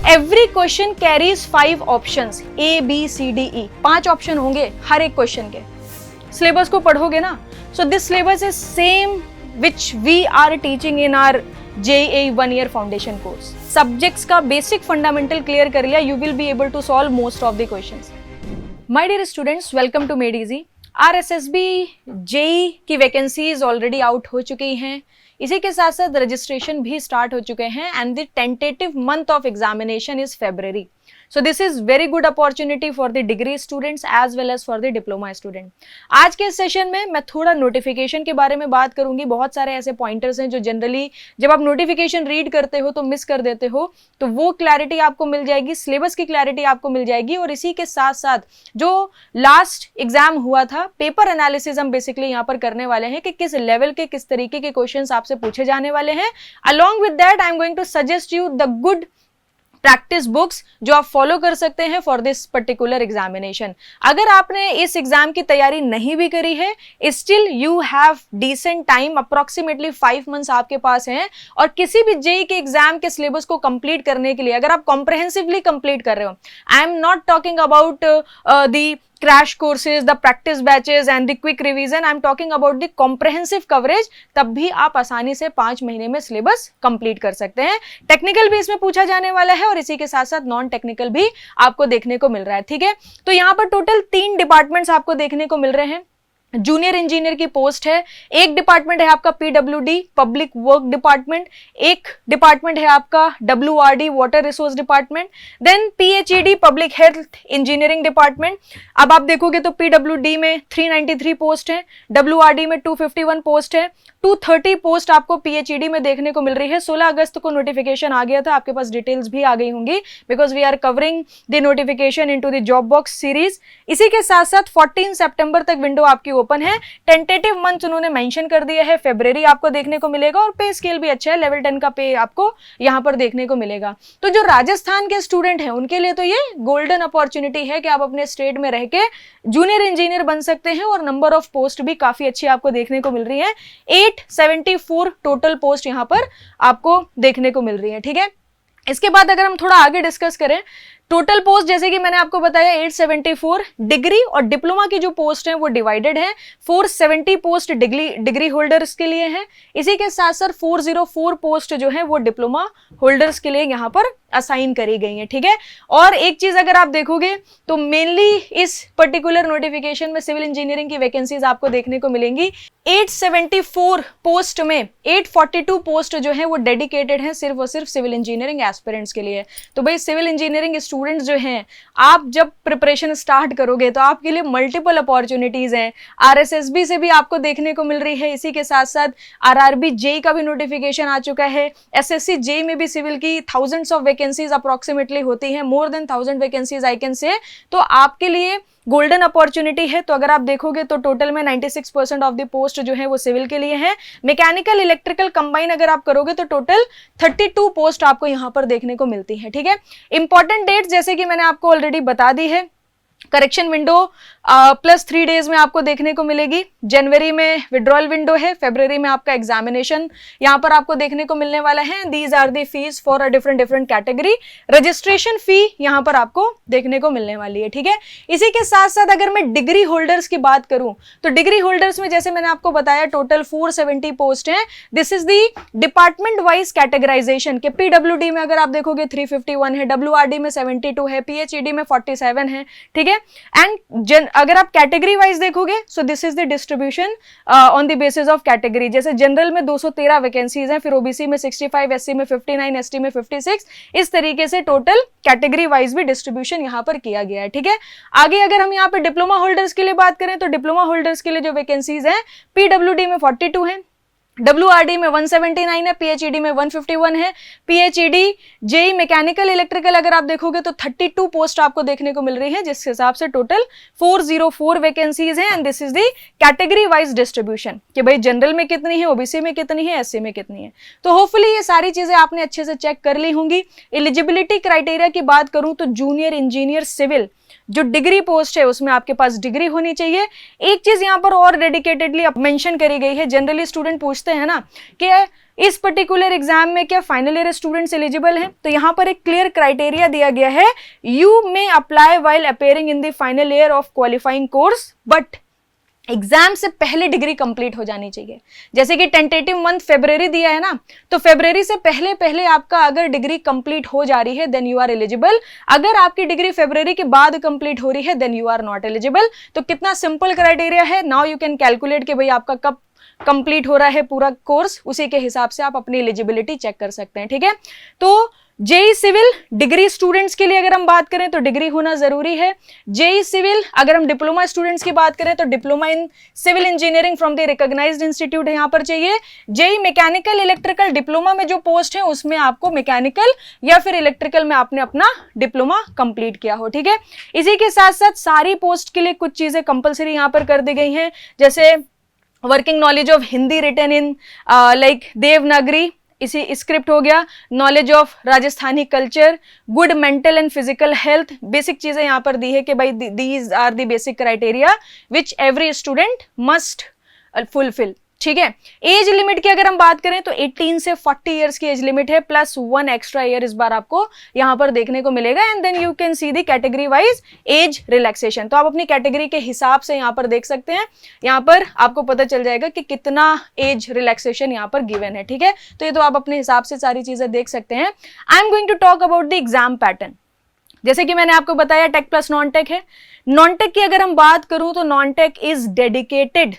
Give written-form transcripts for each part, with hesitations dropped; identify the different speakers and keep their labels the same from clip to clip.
Speaker 1: Every question carries 5 options, A B C D E, 5 option होंगे हर एक question के। सिलेबस को पढ़ोगे ना, so this syllabus is same which we are teaching in our JEE 1 year foundation course. Subjects का basic fundamental clear कर लिया, you will be able to solve most of the questions. My dear students, welcome to Made Easy. RSSB JEE की vacancies already out हो चुकी हैं, इसी के साथ साथ रजिस्ट्रेशन भी स्टार्ट हो चुके हैं and the tentative month of examination is February. So this is very good opportunity for the degree students as well as for the diploma student. आज के सेशन में मैं थोड़ा नोटिफिकेशन के बारे में बात करूंगी। बहुत सारे ऐसे पॉइंटर्स हैं जो जनरली जब आप नोटिफिकेशन रीड करते हो तो मिस कर देते हो, तो वो क्लैरिटी आपको मिल जाएगी, सिलेबस की क्लैरिटी आपको मिल जाएगी। और इसी के साथ साथ जो लास्ट एग्जाम हुआ था, पेपर एनालिसिस हम बेसिकली यहाँ पर करने वाले हैं कि किस लेवल के किस तरीके के क्वेश्चंस आपसे पूछे जाने वाले हैं। Along with that I am going to suggest you the good practice books जो आप फॉलो कर सकते हैं फॉर दिस पर्टिकुलर एग्जामिनेशन। अगर आपने इस एग्जाम की तैयारी नहीं भी करी है, still you have decent time, approximately 5 months आपके पास हैं। और किसी भी जेई के एग्जाम के सिलेबस को कंप्लीट करने के लिए अगर आप कॉम्प्रहेंसिवली कंप्लीट कर रहे हो, I am not talking about the crash courses, the practice batches and the quick revision, I am talking about the comprehensive coverage, तब भी आप आसानी से 5 महीने में सिलेबस कंप्लीट कर सकते हैं। टेक्निकल भी इसमें पूछा जाने वाला है और इसी के साथ साथ नॉन टेक्निकल भी आपको देखने को मिल रहा है। ठीक है, तो यहाँ पर टोटल 3 डिपार्टमेंट्स आपको देखने को मिल रहे हैं। जूनियर इंजीनियर की पोस्ट है, एक डिपार्टमेंट है आपका PWD पब्लिक वर्क डिपार्टमेंट, एक डिपार्टमेंट है आपका WRD water resource department, then PHED public health engineering department. अब आप देखोगे तो PWD में 393 पोस्ट है, WRD में 251 पोस्ट है, 230 पोस्ट आपको PHED में देखने को मिल रही है। 16 अगस्त को नोटिफिकेशन आ गया था, आपके पास डिटेल्स भी आ गई होंगी because we are covering the notification into the job box series. इसी के साथ साथ 14 सितंबर तक विंडो आपकी ओपन है। टेंटेटिव मंथ उन्होंने मेंशन कर दिया है, February आपको देखने को मिलेगा और पे स्केल भी अच्छा है, लेवल 10 का पे आपको यहां पर देखने को मिलेगा। तो जो राजस्थान के स्टूडेंट हैं उनके लिए तो ये गोल्डन अपॉर्चुनिटी है कि आप अपने स्टेट में रह के जूनियर इंजीनियर बन सकते हैं और नंबर ऑफ पोस्ट भी काफी अच्छी आपको देखने को मिल रही है। 874 टोटल पोस्ट यहां पर आपको देखने को मिल रही है। ठीक है, इसके बाद अगर हम थोड़ा आगे डिस्कस करें, टोटल पोस्ट जैसे कि मैंने आपको बताया 874, डिग्री और डिप्लोमा की जो पोस्ट हैं वो डिवाइडेड है। 470 पोस्ट डिग्री होल्डर्स के लिए है, इसी के साथ साथ 404 पोस्ट जो है वो डिप्लोमा होल्डर्स के लिए यहाँ पर असाइन करी गई है। ठीक है, और एक चीज अगर आप देखोगे तो मेनली इस पर्टिकुलर नोटिफिकेशन में सिविल इंजीनियरिंग की वैकेंसीज आपको देखने को मिलेंगी। 874 पोस्ट में 842 पोस्ट जो है वो डेडिकेटेड है सिर्फ और सिर्फ सिविल इंजीनियरिंग एस्पिरेंट्स के लिए। तो भाई सिविल इंजीनियरिंग स्टूडेंट्स जो हैं, आप जब प्रिपरेशन स्टार्ट करोगे तो आपके लिए मल्टीपल अपॉर्चुनिटीज हैं। RSSB से भी आपको देखने को मिल रही है, इसी के साथ साथ RRB JEE का भी नोटिफिकेशन आ चुका है। SSC JEE में भी सिविल की थाउजेंड्स ऑफ वैकेंसीज अप्रोक्सीमेटली होती हैं, more than 1000 vacancies I can say. तो आपके लिए गोल्डन अपॉर्चुनिटी है। तो अगर आप देखोगे तो टोटल में 96% ऑफ द पोस्ट जो है वो सिविल के लिए है। मैकेनिकल इलेक्ट्रिकल कंबाइन अगर आप करोगे तो टोटल 32 पोस्ट आपको यहां पर देखने को मिलती है। ठीक है, इंपॉर्टेंट डेट जैसे कि मैंने आपको ऑलरेडी बता दी है, करेक्शन विंडो +3 डेज में आपको देखने को मिलेगी। जनवरी में विड्रॉल विंडो है, February में आपका एग्जामिनेशन यहाँ पर आपको देखने को मिलने वाला है। These are the fees for a different category. Registration fee यहाँ पर आपको देखने को मिलने वाली है। ठीक है, इसी के साथ साथ अगर मैं डिग्री होल्डर्स की बात करूं तो डिग्री होल्डर्स में जैसे मैंने आपको बताया टोटल 470 पोस्ट है। This is the department wise categorisation के PWD में अगर आप देखोगे 351 है, WRD में 72 है, PHED में 47 है। ठीक है, एंड अगर आप कैटेगरी वाइज देखोगे so this is the distribution on the basis of category. जैसे जनरल में 213 वैकेंसीज हैं, फिर OBC में 65, SC में 59, ST में 56, इस तरीके से टोटल कैटेगरी वाइज भी डिस्ट्रीब्यूशन यहाँ पर किया गया है। ठीक है, आगे अगर हम यहाँ पे डिप्लोमा होल्डर्स के लिए बात करें तो डिप्लोमा होल्डर्स के लिए जो वैकेंसीज हैं PWD में 42 है, WRD में 179 है, PHED में 151 है, PHED JEE मैकेनिकल इलेक्ट्रिकल अगर आप देखोगे तो 32 पोस्ट आपको देखने को मिल रही है, जिस हिसाब से टोटल 404 वैकेंसीज हैं। And this is the category wise distribution कि भाई जनरल में कितनी है, OBC में कितनी है, SC में कितनी है। तो होपफुली ये सारी चीजें आपने अच्छे से चेक कर ली होंगी। एलिजिबिलिटी क्राइटेरिया की बात करूं तो जूनियर इंजीनियर सिविल जो डिग्री पोस्ट है उसमें आपके पास डिग्री होनी चाहिए। एक चीज यहाँ पर और डेडिकेटेडली मेंशन करी गई है, जनरली स्टूडेंट पूछते हैं ना कि इस पर्टिकुलर एग्जाम में क्या फाइनल ईयर स्टूडेंट्स एलिजिबल हैं, तो यहाँ पर एक क्लियर क्राइटेरिया दिया गया है, you may apply while appearing in the final year of qualifying course but exam से पहले डिग्री कंप्लीट हो जानी चाहिए। जैसे कि टेंटेटिव मंथ फरवरी दिया है ना, तो फरवरी से पहले पहले आपका अगर डिग्री कंप्लीट हो जा रही है देन यू आर एलिजिबल। अगर आपकी डिग्री फरवरी के बाद कंप्लीट हो रही है then you are not eligible. तो कितना सिंपल क्राइटेरिया है, नाउ यू कैन कैलकुलेट कि भाई आपका कब कंप्लीट हो रहा है पूरा कोर्स, उसी के हिसाब से आप अपनी एलिजिबिलिटी चेक कर सकते हैं। ठीक है, तो जेई सिविल डिग्री स्टूडेंट्स के लिए अगर हम बात करें तो डिग्री होना जरूरी है। जेई सिविल अगर हम डिप्लोमा स्टूडेंट्स की बात करें तो diploma in civil engineering from the recognised institute यहाँ पर चाहिए। जेई मैकेनिकल इलेक्ट्रिकल डिप्लोमा में जो पोस्ट है उसमें आपको मैकेनिकल या फिर इलेक्ट्रिकल में आपने अपना डिप्लोमा कंप्लीट किया हो। ठीक है, इसी के साथ साथ सारी पोस्ट के लिए कुछ चीजें कंपलसरी यहाँ पर कर दी गई हैं, जैसे working knowledge of Hindi written in like Devanagari, इसी स्क्रिप्ट हो गया, knowledge of Rajasthani culture, good mental and physical health, basic चीजें यहाँ पर दी है कि भाई these are the basic criteria which every student must fulfil. ठीक है, एज लिमिट की अगर हम बात करें तो 18 से 40 इयर्स की एज लिमिट है, प्लस 1 एक्स्ट्रा ईयर इस बार आपको यहाँ पर देखने को मिलेगा। And then you can see the category wise age relaxation, तो आप अपनी कैटेगरी के हिसाब से यहाँ पर देख सकते हैं, यहाँ पर आपको पता चल जाएगा कि कितना एज रिलैक्सेशन यहाँ पर गिवन है। ठीक है, तो ये तो आप अपने हिसाब से सारी चीजें देख सकते हैं। I am going to talk about the exam pattern. जैसे कि मैंने आपको बताया टेक प्लस नॉन टेक है। नॉन टेक की अगर हम बात करूं तो non tech is dedicated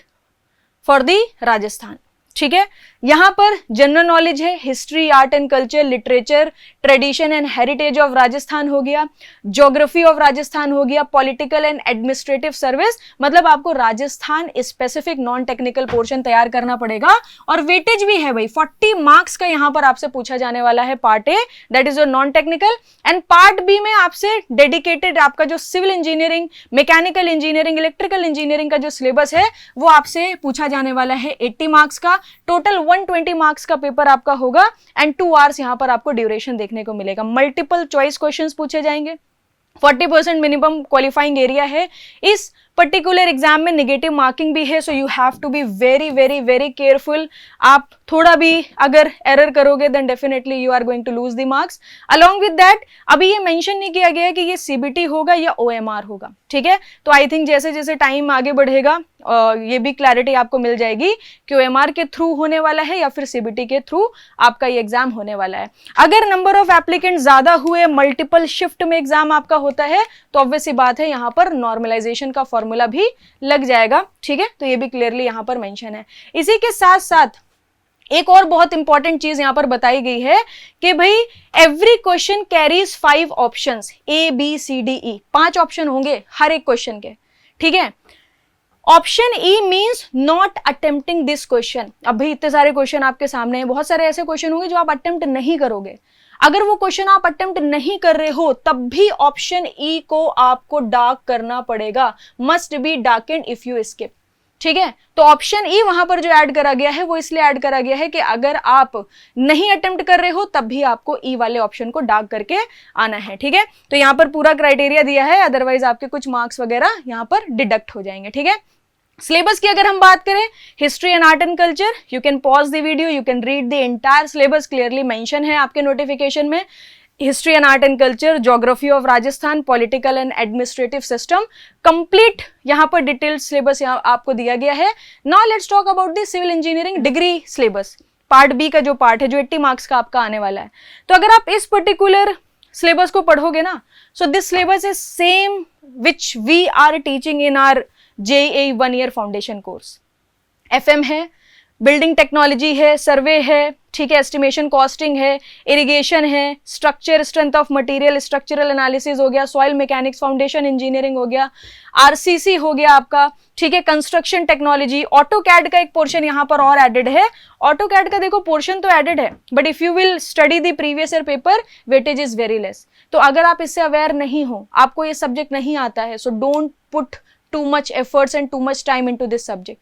Speaker 1: for the Rajasthan. ठीक है, यहां पर जनरल नॉलेज है, history, art and culture, literature, tradition and heritage of Rajasthan हो गया, ज्योग्राफी ऑफ राजस्थान हो गया, पॉलिटिकल एंड एडमिनिस्ट्रेटिव सर्विस, मतलब आपको Rajasthan specific non technical portion तैयार करना पड़ेगा। और वेटेज भी है भाई, 40 मार्क्स का यहां पर आपसे पूछा जाने वाला है part A, that is your non technical. And part B में आपसे डेडिकेटेड आपका जो civil engineering, mechanical engineering, electrical engineering का जो सिलेबस है वो आपसे पूछा जाने वाला है 80 मार्क्स का। टोटल 120 मार्क्स का पेपर आपका होगा एंड 2 आवर्स यहां पर आपको ड्यूरेशन देखने को मिलेगा। मल्टीपल चॉइस क्वेश्चंस पूछे जाएंगे, 40% मिनिमम क्वालिफाइंग एरिया है। इस पर्टिकुलर एग्जाम में नेगेटिव मार्किंग भी है, so you have to be very very very careful. आप थोड़ा भी अगर एरर करोगे then definitely you are going to lose the marks. Along with that अभी ये मेंशन नहीं किया गया है कि ये सीबीटी होगा या ओएमआर होगा। ठीक है, तो आई थिंक जैसे जैसे टाइम आगे बढ़ेगा ये भी क्लैरिटी आपको मिल जाएगी कि ओएमआर के थ्रू होने वाला है या फिर सीबीटी के थ्रू आपका ये एग्जाम होने वाला है। अगर नंबर ऑफ एप्लीकेंट ज्यादा हुए, मल्टीपल शिफ्ट में एग्जाम आपका होता है, तो ऑब्वियस सी बात है यहाँ पर नॉर्मलाइजेशन का फॉर्मूला भी लग जाएगा। ठीक है, तो ये भी क्लियरली यहाँ पर मेंशन है। इसी के साथ साथ एक और बहुत इंपॉर्टेंट चीज यहां पर बताई गई है कि भाई every question carries 5 options, A B C D E, 5 option होंगे हर एक क्वेश्चन के। ठीक है, option E means not attempting this question. अब भाई इतने सारे क्वेश्चन आपके सामने हैं, बहुत सारे ऐसे क्वेश्चन होंगे जो आप अटेम्प्ट नहीं करोगे। अगर वो क्वेश्चन आप अटेम्प्ट नहीं कर रहे हो तब भी ऑप्शन ई को आपको डार्क करना पड़ेगा, must be darkened if you skip. ठीक है, तो ऑप्शन ई वहां पर जो ऐड करा गया है वो इसलिए ऐड करा गया है कि अगर आप नहीं अटेम्प्ट कर रहे हो तब भी आपको ई वाले ऑप्शन को डार्क करके आना है। ठीक है, तो यहां पर पूरा क्राइटेरिया दिया है, अदरवाइज आपके कुछ मार्क्स वगैरह यहां पर डिडक्ट हो जाएंगे। ठीक है, सिलेबस की अगर हम बात करें, history and art and culture, you can pause the video, you can read the entire syllabus, clearly mention है आपके नोटिफिकेशन में। History and art and culture, geography of Rajasthan, political and administrative system, complete यहाँ पर detailed syllabus यहाँ आपको दिया गया है। Now let's talk about the civil engineering degree syllabus, part B का जो पार्ट है जो 80 मार्क्स का आपका आने वाला है। तो अगर आप इस पर्टिकुलर सिलेबस को पढ़ोगे ना, so this syllabus is same which we are teaching in our JEE 1 year foundation course. FM है, बिल्डिंग टेक्नोलॉजी है, सर्वे है, ठीक है, एस्टिमेशन कॉस्टिंग है, इरिगेशन है, structure strength of material, structural analysis हो गया, सॉइल मैकेनिक्स, फाउंडेशन इंजीनियरिंग हो गया, RCC हो गया आपका, ठीक है, कंस्ट्रक्शन टेक्नोलॉजी, ऑटो कैड का एक पोर्शन यहाँ पर और एडेड है। ऑटो कैड का देखो पोर्शन तो एडेड है, but if you will study the previous year paper weightage is very less. तो अगर आप इससे अवेयर नहीं हो, आपको ये सब्जेक्ट नहीं आता है, so don't put too much efforts and too much time into this subject.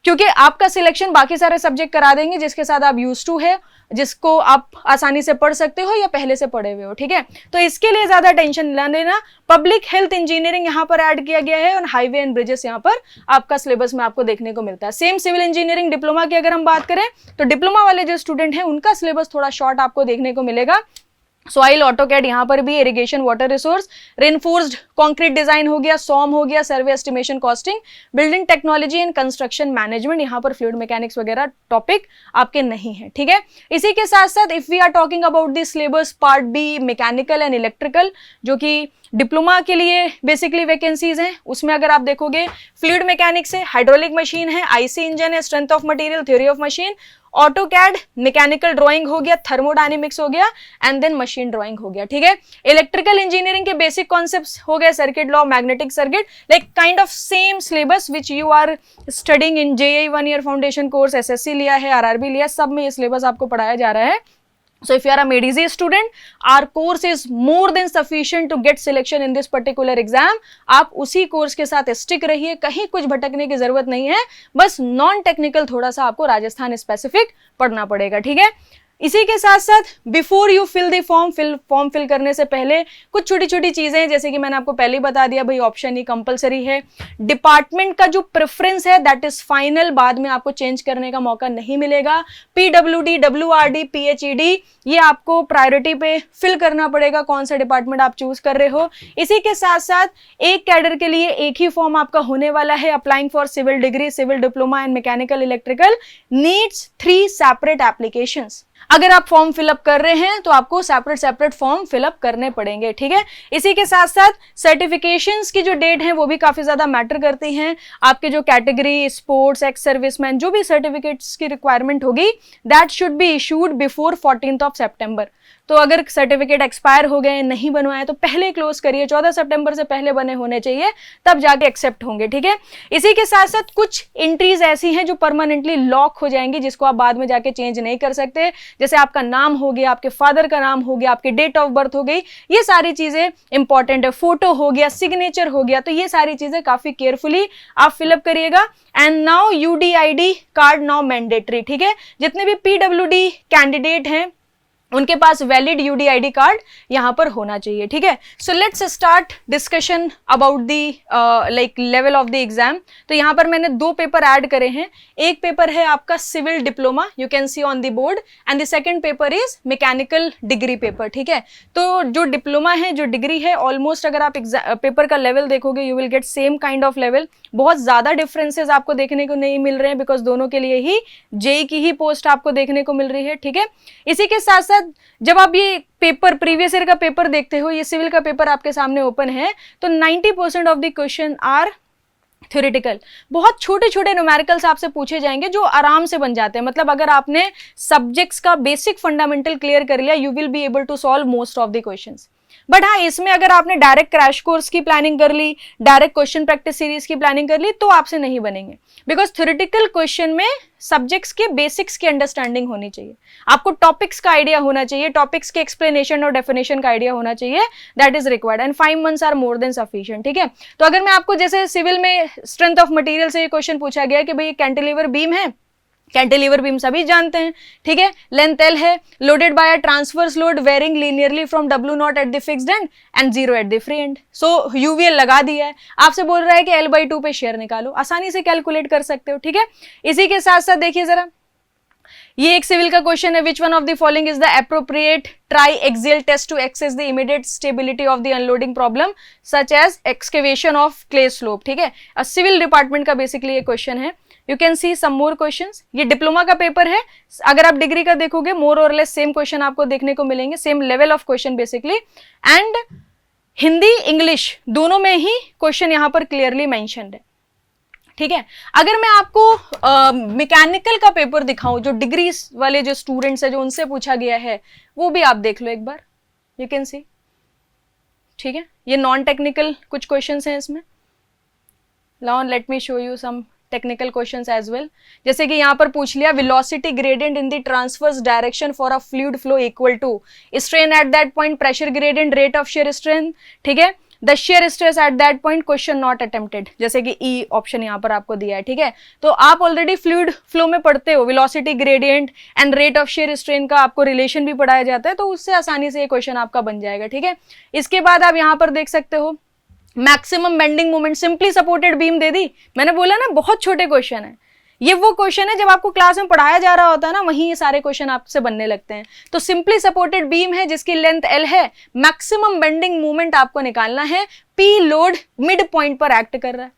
Speaker 1: क्योंकि आपका सिलेक्शन बाकी सारे सब्जेक्ट करा देंगे जिसके साथ आप यूज टू है, जिसको आप आसानी से पढ़ सकते हो या पहले से पढ़े हुए हो, ठीक है। तो इसके लिए ज्यादा टेंशन ना लेना। पब्लिक हेल्थ इंजीनियरिंग यहाँ पर ऐड किया गया है और हाईवे एंड ब्रिजेस यहाँ पर आपका सिलेबस में आपको देखने को मिलता है। सेम सिविल इंजीनियरिंग डिप्लोमा की अगर हम बात करें तो डिप्लोमा वाले जो स्टूडेंट हैं उनका सिलेबस थोड़ा शॉर्ट आपको देखने को मिलेगा। सॉइल ऑटोकैड यहाँ पर भी, irrigation water resource, reinforced concrete design हो गया, सॉम हो गया, survey estimation costing, building technology and construction management, यहाँ पर फ्लूइड मैकेनिक्स वगैरह टॉपिक आपके नहीं है, ठीक है। इसी के साथ साथ if we are talking about the syllabus part B mechanical and electrical, जो कि डिप्लोमा के लिए बेसिकली वैकेंसीज हैं, उसमें अगर आप देखोगे फ्लूइड मैकेनिक्स है, हाइड्रोलिक मशीन है, आईसी इंजन है, strength of material, theory of machine, AutoCAD, mechanical drawing हो गया, थर्मोडायनेमिक्स हो गया एंड देन मशीन ड्राइंग हो गया, ठीक है। इलेक्ट्रिकल इंजीनियरिंग के बेसिक कॉन्सेप्ट्स हो गए, circuit law, magnetic circuit, like kind of same syllabus which you are studying in JEE 1 year foundation course, SSC लिया है, आरआरबी लिया, सब में ये सिलेबस आपको पढ़ाया जा रहा है। So if you are a MEDISI student, our course is more than sufficient to get selection in this particular exam. आप उसी कोर्स के साथ स्टिक रहिए, कहीं कुछ भटकने की जरूरत नहीं है, बस नॉन टेक्निकल थोड़ा सा आपको राजस्थान स्पेसिफिक पढ़ना पड़ेगा, ठीक है। इसी के साथ साथ before you fill the form fill करने से पहले कुछ छोटी छोटी चीजें, जैसे कि मैंने आपको पहले ही बता दिया भाई ऑप्शन ही कंपलसरी है, डिपार्टमेंट का जो प्रेफरेंस है दैट इज फाइनल, बाद में आपको चेंज करने का मौका नहीं मिलेगा। PWD, WRD, PHED ये आपको प्रायोरिटी पे फिल करना पड़ेगा, कौन सा डिपार्टमेंट आप चूज कर रहे हो। इसी के साथ साथ एक कैडर के लिए एक ही फॉर्म आपका होने वाला है, applying for civil degree, civil diploma and mechanical electrical needs 3 separate applications. अगर आप फॉर्म फिलअप कर रहे हैं तो आपको सेपरेट फॉर्म फिलअप करने पड़ेंगे, ठीक है। इसी के साथ साथ सर्टिफिकेशंस की जो डेट है वो भी काफी ज्यादा मैटर करती हैं। आपके जो कैटेगरी, स्पोर्ट्स, एक्स सर्विसमैन, जो भी सर्टिफिकेट्स की रिक्वायरमेंट होगी that should be issued before 14 सितंबर। तो अगर सर्टिफिकेट एक्सपायर हो गए, नहीं बनवाए तो पहले क्लोज करिए, 14 सितंबर से पहले बने होने चाहिए, तब जाके एक्सेप्ट होंगे, ठीक है। इसी के साथ साथ कुछ एंट्रीज ऐसी हैं जो परमानेंटली लॉक हो जाएंगी, जिसको आप बाद में जाके चेंज नहीं कर सकते, जैसे आपका नाम हो गया, आपके फादर का नाम हो गया, आपकी डेट ऑफ बर्थ हो गई, ये सारी चीजें इंपॉर्टेंट है, फोटो हो गया, सिग्नेचर हो गया, तो ये सारी चीजें काफी केयरफुली आप फिलअप करिएगा। And now UDID card now mandatory, ठीक है। जितने भी PWD कैंडिडेट हैं उनके पास वैलिड UDID कार्ड यहां पर होना चाहिए, ठीक है। So let's start discussion about the like level of the exam. तो यहां पर मैंने 2 पेपर ऐड करे हैं। एक पेपर है आपका civil diploma, you can see on the board, and the second paper is mechanical degree paper, ठीक है। तो जो डिप्लोमा है, जो डिग्री है, ऑलमोस्ट अगर आप पेपर का लेवल देखोगे you will get same kind of level. बहुत ज्यादा डिफरेंसेस आपको देखने को नहीं मिल रहे हैं, बिकॉज दोनों के लिए ही जेईई की ही पोस्ट आपको देखने को मिल रही है, ठीक है। इसी के साथ साथ जब आप ये पेपर, प्रीवियस ईयर का पेपर देखते हो, ये सिविल का पेपर आपके सामने ओपन है, तो 90% of the question are theoretical. बहुत छोटे छोटे न्यूमेरिकल्स आपसे पूछे जाएंगे जो आराम से बन जाते हैं। मतलब अगर आपने सब्जेक्ट्स का बेसिक फंडामेंटल क्लियर कर लिया, you will be able to solve most of the questions. But हाँ, इसमें अगर आपने डायरेक्ट क्रैश कोर्स की प्लानिंग कर ली, डायरेक्ट क्वेश्चन प्रैक्टिस सीरीज की प्लानिंग कर ली, तो आपसे नहीं बनेंगे, बिकॉज थ्योरेटिकल क्वेश्चन में सब्जेक्ट्स के बेसिक्स की अंडरस्टैंडिंग होनी चाहिए, आपको टॉपिक्स का आइडिया होना चाहिए, टॉपिक्स के एक्सप्लेनेशन और डेफिनेशन का आइडिया होना चाहिए, that is required, and 5 months are more than sufficient, ठीक है। तो अगर मैं आपको, जैसे सिविल में स्ट्रेंथ ऑफ मटेरियल से ये क्वेश्चन पूछा गया कि भाई कैंटिलीवर बीम है, कैंटिलीवर बीम सभी जानते हैं, ठीक है। लेंथ L है, loaded by a transverse load varying linearly from W0 at the fixed end and 0 at the free end. So UVL लगा दिया है, आपसे बोल रहा है कि L/2 पे शेयर निकालो, आसानी से कैलकुलेट कर सकते हो, ठीक है। इसी के साथ साथ देखिए जरा, ये एक सिविल का क्वेश्चन है, which one of the following is the appropriate triaxial test to assess the immediate stability of the unloading problem such as excavation of clay slope, ठीक है। सिविल डिपार्टमेंट का बेसिकली ये question है। You can see some more questions. ये diploma का paper है, अगर आप डिग्री का देखोगे मोर और लेस सेम क्वेश्चन आपको देखने को मिलेंगे, same level of question basically, and Hindi English दोनों में ही क्वेश्चन यहां पर क्लियरली मेंशन्ड है, ठीक है। अगर मैं आपको मैकेनिकल का पेपर दिखाऊं, जो डिग्री वाले जो स्टूडेंट्स है, जो उनसे पूछा गया है, वो भी आप देख लो एक बार, यू कैन सी, ठीक है। ये नॉन टेक्निकल कुछ क्वेश्चंस हैं इसमें। Now let me show you some technical questions as well. जैसे कि यहाँ पर पूछ लिया, velocity gradient in the transverse direction for a fluid flow equal to strain at that point, pressure gradient, rate of shear strain, ठीक है। The shear stress at that point, question not attempted, जैसे कि E option यहाँ पर आपको दिया है, ठीक है। तो आप ऑलरेडी फ्लूइड फ्लो में पढ़ते हो, velocity gradient and rate of shear strain का आपको रिलेशन भी पढ़ाया जाता है, तो उससे आसानी से ये क्वेश्चन आपका बन जाएगा, ठीक है। इसके बाद आप यहाँ पर देख सकते हो maximum bending moment, simply supported beam दे दी, मैंने बोला ना बहुत छोटे क्वेश्चन है, ये वो क्वेश्चन है जब आपको क्लास में पढ़ाया जा रहा होता है ना, वहीं ये सारे क्वेश्चन आपसे बनने लगते हैं। तो सिंपली सपोर्टेड बीम है जिसकी लेंथ L है, मैक्सिमम बेंडिंग मोमेंट आपको निकालना है, P लोड मिड पॉइंट पर एक्ट कर रहा है,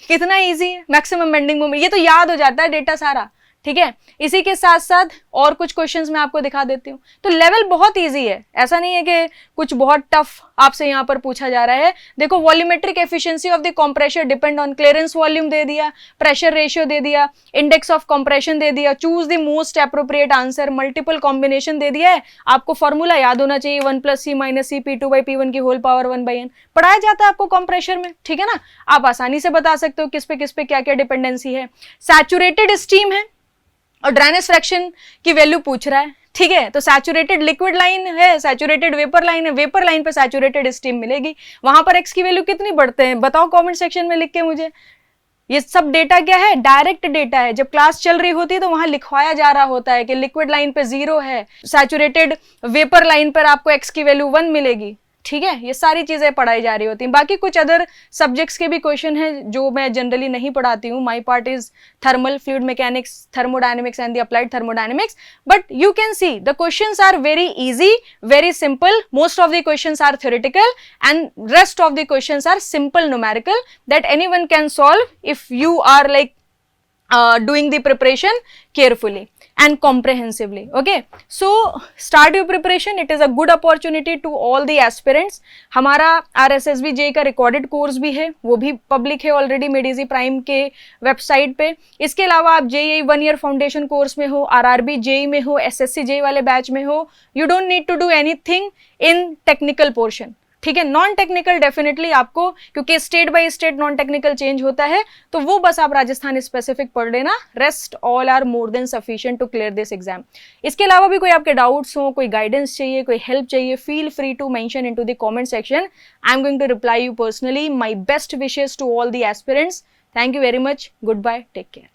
Speaker 1: कितना इजी है, मैक्सिमम बेंडिंग मोमेंट, ये तो याद हो जाता है डेटा सारा, ठीक है। इसी के साथ साथ और कुछ क्वेश्चंस मैं आपको दिखा देती हूँ। तो लेवल बहुत इजी है, ऐसा नहीं है कि कुछ बहुत टफ आपसे यहाँ पर पूछा जा रहा है। देखो volumetric efficiency of the compressor depend on clearance volume दे दिया, प्रेशर रेशियो दे दिया, इंडेक्स ऑफ कंप्रेशन दे दिया, choose the most appropriate answer, multiple combination दे दिया है, आपको फॉर्मूला याद होना चाहिए 1 + c - c P2/P1 की होल पावर 1/n, पढ़ाया जाता है आपको कंप्रेशर में, ठीक है ना। आप आसानी से बता सकते हो किस पे क्या क्या डिपेंडेंसी है। सैचुरेटेड स्टीम है और ड्राइनेस फ्रैक्शन की वैल्यू पूछ रहा है, ठीक है। तो सैचुरेटेड लिक्विड लाइन है, सैचुरेटेड वेपर लाइन है, वेपर लाइन पे सैचुरेटेड स्टीम मिलेगी, वहां पर एक्स की वैल्यू कितनी बढ़ते हैं बताओ कमेंट सेक्शन में लिख के मुझे। ये सब डेटा क्या है, डायरेक्ट डेटा है, जब क्लास चल रही होती है तो वहां लिखवाया जा रहा होता है कि लिक्विड लाइन पे 0 है, सैचुरेटेड वेपर लाइन पर आपको एक्स की वैल्यू 1 मिलेगी, ठीक है। ये सारी चीजें पढ़ाई जा रही होती हैं। बाकी कुछ अदर सब्जेक्ट्स के भी क्वेश्चन हैं जो मैं जनरली नहीं पढ़ाती हूँ, my part is thermal, fluid mechanics, thermodynamics and the applied thermodynamics, but you can see the questions are very easy, very simple, most of the questions are theoretical and rest of the questions are simple numerical that anyone can solve if you are like doing the preparation carefully and comprehensively. Okay, so start your preparation. It is a good opportunity to all the aspirants. हमारा RSSB JEE का recorded course भी है, वो भी public है already मेडिजी prime के website पे। इसके अलावा आप JEE 1 ईयर फाउंडेशन कोर्स में हो, RRB JEE में हो, SSC JEE वाले बैच में हो, you don't need to do anything in technical portion, ठीक है। नॉन टेक्निकल डेफिनेटली आपको, क्योंकि state by state non technical change होता है, तो वो बस आप राजस्थान स्पेसिफिक पढ़ लेना, rest all are more than sufficient to clear this exam. इसके अलावा भी कोई आपके डाउट्स हो, कोई गाइडेंस चाहिए, कोई हेल्प चाहिए, feel free to mention into the comment section, I am going to reply you personally. My best wishes to all the aspirants, thank you very much, goodbye, take care.